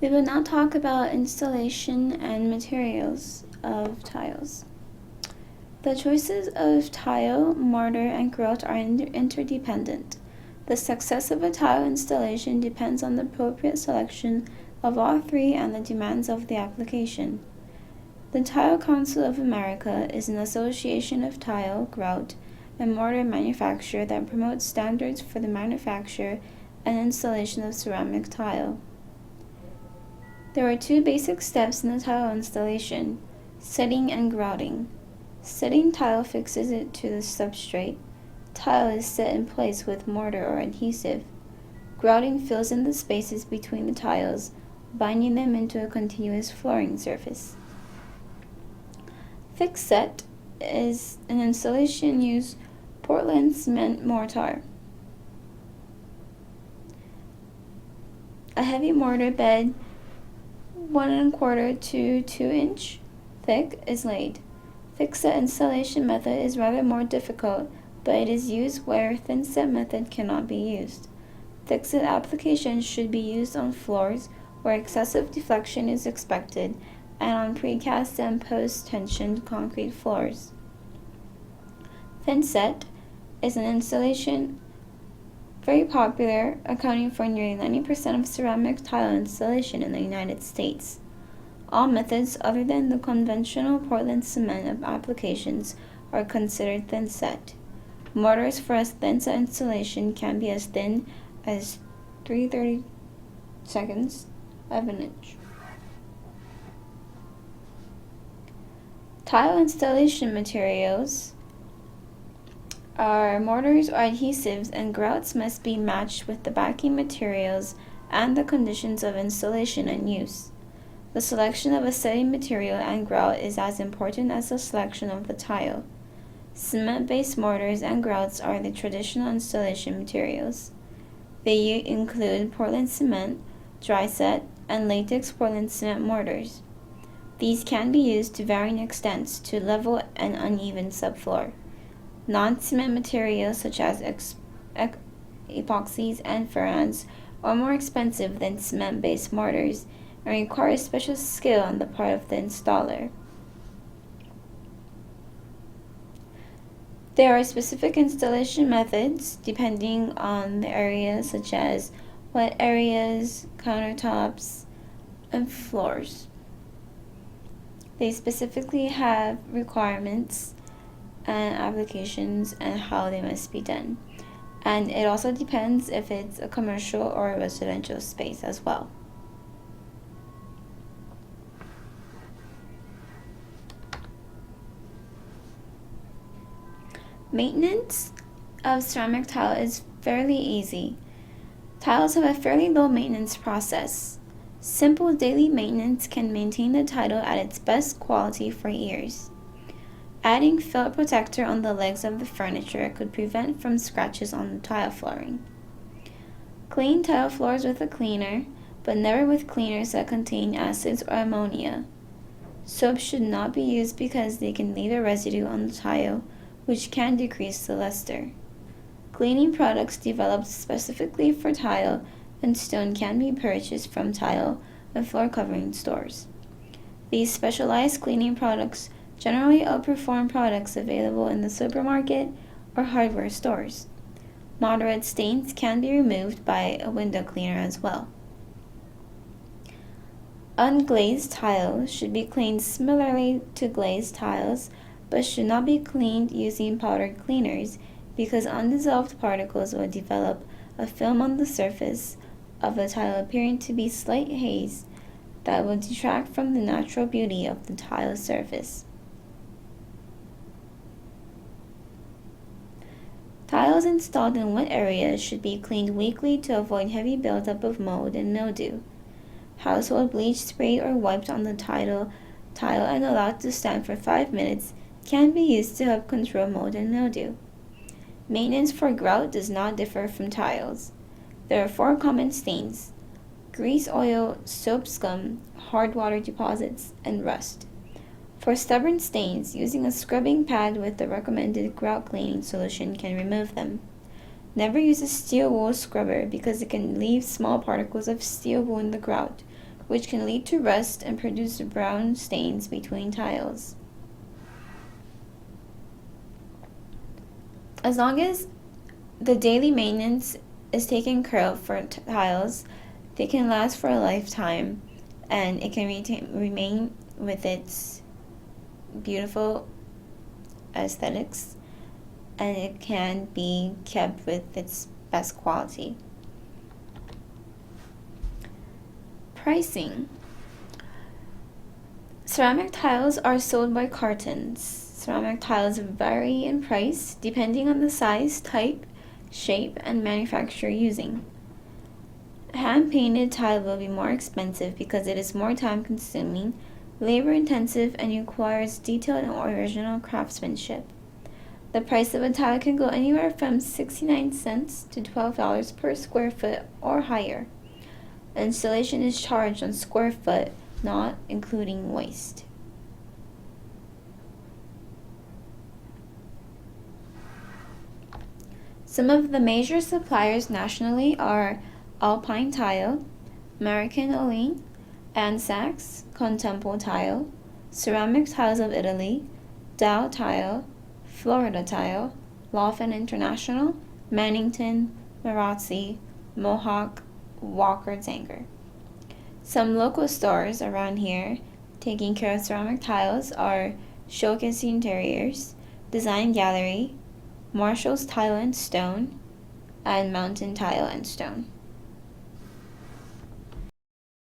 We will now talk about installation and materials of tiles. The choices of tile, mortar, and grout are interdependent. The success of a tile installation depends on the appropriate selection of all three and the demands of the application. The Tile Council of America is an association of tile, grout, and mortar manufacturer that promotes standards for the manufacture and installation of ceramic tile. There are two basic steps in the tile installation: setting and grouting. Setting tile fixes it to the substrate. Tile is set in place with mortar or adhesive. Grouting fills in the spaces between the tiles, binding them into a continuous flooring surface. Fix set is an installation use Portland cement mortar. A heavy mortar bed 1¼ to 2 inch thick is laid. Fix set installation method is rather more difficult, but it is used where thin set method cannot be used. Thick set application should be used on floors where excessive deflection is expected and on precast and post-tensioned concrete floors. Thin set is an installation very popular, accounting for nearly 90% of ceramic tile installation in the United States. All methods other than the conventional Portland cement applications are considered thin set. Mortars for a thin set installation can be as thin as 3/32 of an inch. Tile installation materials are mortars or adhesives, and grouts must be matched with the backing materials and the conditions of installation and use. The selection of a setting material and grout is as important as the selection of the tile. Cement-based mortars and grouts are the traditional installation materials. They include Portland cement, dry set, and latex Portland cement mortars. These can be used to varying extents to level and uneven subfloor. Non-cement materials such as epoxies and furans are more expensive than cement-based mortars and require special skill on the part of the installer. There are specific installation methods depending on the area, such as wet areas, countertops, and floors. They specifically have requirements and applications and how they must be done. And it also depends if it's a commercial or a residential space as well. Maintenance of ceramic tile is fairly easy. Tiles have a fairly low maintenance process. Simple daily maintenance can maintain the tile at its best quality for years. Adding felt protector on the legs of the furniture could prevent from scratches on the tile flooring. Clean tile floors with a cleaner, but never with cleaners that contain acids or ammonia. Soap should not be used because they can leave a residue on the tile, which can decrease the luster. Cleaning products developed specifically for tile and stone can be purchased from tile and floor covering stores. These specialized cleaning products generally outperform products available in the supermarket or hardware stores. Moderate stains can be removed by a window cleaner as well. Unglazed tiles should be cleaned similarly to glazed tiles, but should not be cleaned using powdered cleaners because undissolved particles will develop a film on the surface of the tile, appearing to be slight haze that will detract from the natural beauty of the tile surface. Tiles installed in wet areas should be cleaned weekly to avoid heavy buildup of mold and mildew. Household bleach sprayed or wiped on the tile and allowed to stand for 5 minutes can be used to help control mold and mildew. Maintenance for grout does not differ from tiles. There are 4 common stains: grease, oil, soap scum, hard water deposits, and rust. For stubborn stains, using a scrubbing pad with the recommended grout cleaning solution can remove them. Never use a steel wool scrubber because it can leave small particles of steel wool in the grout, which can lead to rust and produce brown stains between tiles. As long as the daily maintenance is taken care of for tiles, they can last for a lifetime, and it can remain with its beautiful aesthetics, and it can be kept with its best quality. Pricing. Ceramic tiles are sold by cartons. Ceramic tiles vary in price depending on the size, type, shape, and manufacturer using. A hand-painted tile will be more expensive because it is more time-consuming, labor-intensive, and requires detailed and original craftsmanship. The price of a tile can go anywhere from 69 cents to $12 per square foot or higher. Installation is charged on square foot, not including waste. Some of the major suppliers nationally are Alpine Tile, American Olean, Ansax, Contempo Tile, Ceramic Tiles of Italy, Dow Tile, Florida Tile, Lawfen International, Mannington, Marazzi, Mohawk, Walker Zanger. Some local stores around here taking care of ceramic tiles are Showcase Interiors, Design Gallery, Marshall's Tile and Stone, and Mountain Tile and Stone.